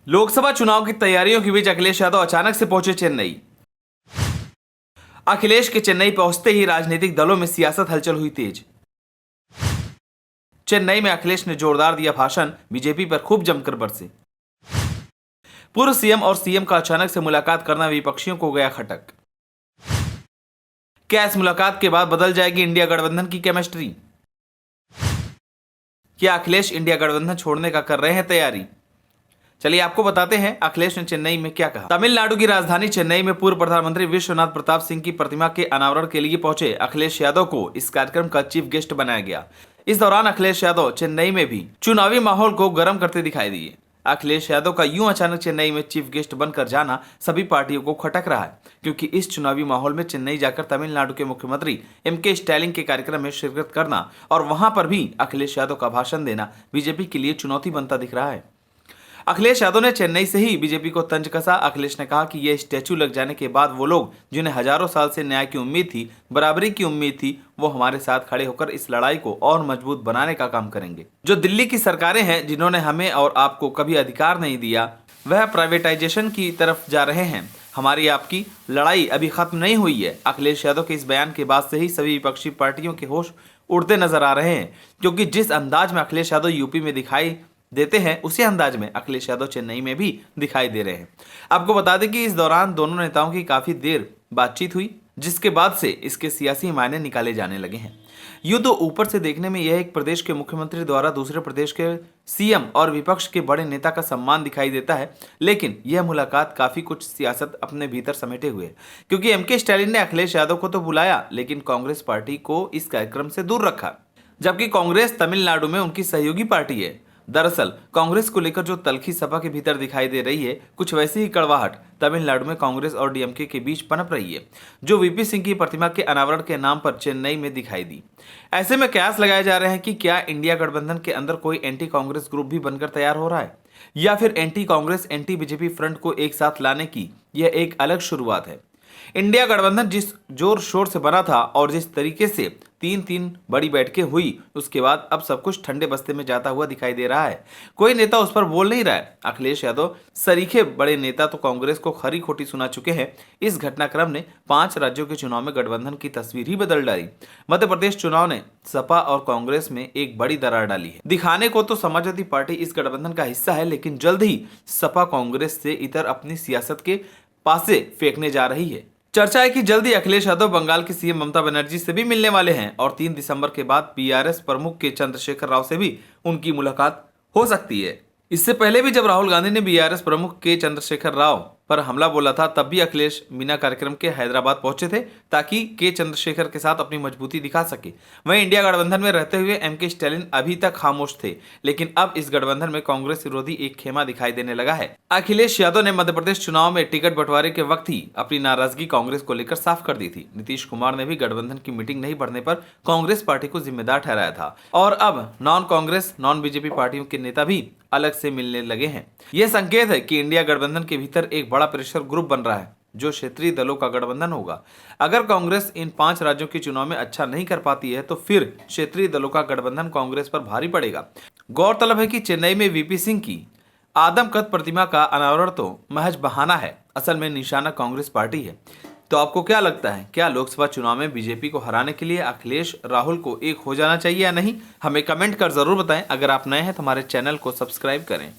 लोकसभा चुनाव की तैयारियों के बीच अखिलेश यादव अचानक से पहुंचे चेन्नई। अखिलेश के चेन्नई पहुंचते ही राजनीतिक दलों में सियासत हलचल हुई तेज। चेन्नई में अखिलेश ने जोरदार दिया भाषण, बीजेपी पर खूब जमकर बरसे। पूर्व सीएम और सीएम का अचानक से मुलाकात करना विपक्षियों को गया खटक। क्या इस मुलाकात के बाद बदल जाएगी इंडिया गठबंधन की केमिस्ट्री? क्या अखिलेश इंडिया गठबंधन छोड़ने का कर रहे हैं तैयारी? चलिए आपको बताते हैं अखिलेश ने चेन्नई में क्या कहा। तमिलनाडु की राजधानी चेन्नई में पूर्व प्रधानमंत्री विश्वनाथ प्रताप सिंह की प्रतिमा के अनावरण के लिए पहुंचे अखिलेश यादव को इस कार्यक्रम का चीफ गेस्ट बनाया गया। इस दौरान अखिलेश यादव चेन्नई में भी चुनावी माहौल को गर्म करते दिखाई दिए। अखिलेश यादव का यूं अचानक चेन्नई में चीफ गेस्ट बनकर जाना सभी पार्टियों को खटक रहा है, क्योंकि इस चुनावी माहौल में चेन्नई जाकर तमिलनाडु के मुख्यमंत्री एम.के. स्टालिन के कार्यक्रम में शिरकत करना और वहां पर भी अखिलेश यादव का भाषण देना बीजेपी के लिए चुनौती बनता दिख रहा है। अखिलेश यादव ने चेन्नई से ही बीजेपी को तंज कसा। अखिलेश ने कहा कि यह स्टैच्यू लग जाने के बाद वो लोग जिन्हें हजारों साल से न्याय की उम्मीद थी, बराबरी की उम्मीद थी, वो हमारे साथ खड़े होकर इस लड़ाई को और मजबूत बनाने का काम करेंगे। जो दिल्ली की सरकारें हैं जिन्होंने हमें और आपको कभी अधिकार नहीं दिया, वह प्राइवेटाइजेशन की तरफ जा रहे हैं। हमारी आपकी लड़ाई अभी खत्म नहीं हुई है। अखिलेश यादव के इस बयान के बाद से ही सभी विपक्षी पार्टियों के होश उड़ते नजर आ रहे हैं, क्योंकि जिस अंदाज में अखिलेश यादव यूपी में दिखाई देते हैं उसी अंदाज में अखिलेश यादव चेन्नई में भी दिखाई दे रहे हैं। आपको बता दें कि इस दौरान दोनों नेताओं की काफी देर बातचीत हुई, जिसके बाद से इसके सियासी मायने निकाले जाने लगे हैं। यूं तो ऊपर से देखने में यह एक प्रदेश के मुख्यमंत्री द्वारा दूसरे प्रदेश के सीएम और विपक्ष के बड़े नेता का सम्मान दिखाई देता है, लेकिन यह मुलाकात काफी कुछ सियासत अपने भीतर समेटे हुए है, क्योंकि एम.के. स्टालिन ने अखिलेश यादव को तो बुलाया, लेकिन कांग्रेस पार्टी को इस कार्यक्रम से दूर रखा, जबकि कांग्रेस तमिलनाडु में उनकी सहयोगी पार्टी है। दरअसल कांग्रेस को लेकर जो तल्खी सपा के भीतर दिखाई दे रही है, कुछ वैसी ही कड़वाहट तमिलनाडु में कांग्रेस और डीएमके के बीच पनप रही है, जो वीपी सिंह की प्रतिमा के अनावरण के नाम पर चेन्नई में दिखाई दी। ऐसे में कयास लगाए जा रहे हैं कि क्या इंडिया गठबंधन के अंदर कोई एंटी कांग्रेस ग्रुप भी बनकर तैयार हो रहा है, या फिर anti Congress anti BJP front को एक साथ लाने की यह एक अलग शुरुआत है। इंडिया गठबंधन जिस जोर शोर से बना था और जिस तरीके से तीन बड़ी बैठकें हुई, उसके बाद अब सब कुछ ठंडे बस्ते में जाता हुआ दिखाई दे रहा है। कोई नेता उस पर बोल नहीं रहा है। अखिलेश यादव सरीखे बड़े नेता तो कांग्रेस को खरी खोटी सुना चुके हैं। इस घटनाक्रम ने 5 राज्यों के चुनाव में गठबंधन की तस्वीर ही बदल डाली। मध्य प्रदेश चुनाव ने सपा और कांग्रेस में एक बड़ी दरार डाली है। दिखाने को तो समाजवादी पार्टी इस गठबंधन का हिस्सा है, लेकिन जल्द ही सपा कांग्रेस से इतर अपनी सियासत के पासे फेंकने जा रही है। चर्चा है कि जल्द ही अखिलेश यादव बंगाल की सीएम ममता बनर्जी से भी मिलने वाले हैं और 3 दिसंबर के बाद बीआरएस प्रमुख के चंद्रशेखर राव से भी उनकी मुलाकात हो सकती है। इससे पहले भी जब राहुल गांधी ने बीआरएस प्रमुख के चंद्रशेखर राव पर हमला बोला था, तब भी अखिलेश बिना कार्यक्रम के हैदराबाद पहुंचे थे, ताकि के चंद्रशेखर के साथ अपनी मजबूती दिखा सके। वहीं इंडिया गठबंधन में रहते हुए एम.के. स्टालिन अभी तक खामोश थे, लेकिन अब इस गठबंधन में कांग्रेस विरोधी एक खेमा दिखाई देने लगा है। अखिलेश यादव ने मध्य प्रदेश चुनाव में टिकट बंटवारे के वक्त ही अपनी नाराजगी कांग्रेस को लेकर साफ कर दी थी। नीतीश कुमार ने भी गठबंधन की मीटिंग नहीं बढ़ने पर कांग्रेस पार्टी को जिम्मेदार ठहराया था, और अब नॉन कांग्रेस नॉन बीजेपी पार्टियों के नेता भी अलग से मिलने लगे हैं। यह संकेत है कि इंडिया गठबंधन के भीतर एक बड़ा प्रेशर ग्रुप बन रहा है, जो क्षेत्रीय दलों का गठबंधन होगा। अगर कांग्रेस इन 5 राज्यों के चुनाव में अच्छा नहीं कर पाती है, तो फिर क्षेत्रीय दलों का गठबंधन कांग्रेस पर भारी पड़ेगा। गौरतलब है कि चेन्नई में वीपी सिंह की आदमकद प्रतिमा का अनावरण तो महज बहाना है, असल में निशाना कांग्रेस पार्टी है। तो आपको क्या लगता है, क्या लोकसभा चुनाव में बीजेपी को हराने के लिए अखिलेश राहुल को एक हो जाना चाहिए या नहीं? हमें कमेंट कर जरूर बताएं। अगर आप नए हैं तो हमारे चैनल को सब्सक्राइब करें।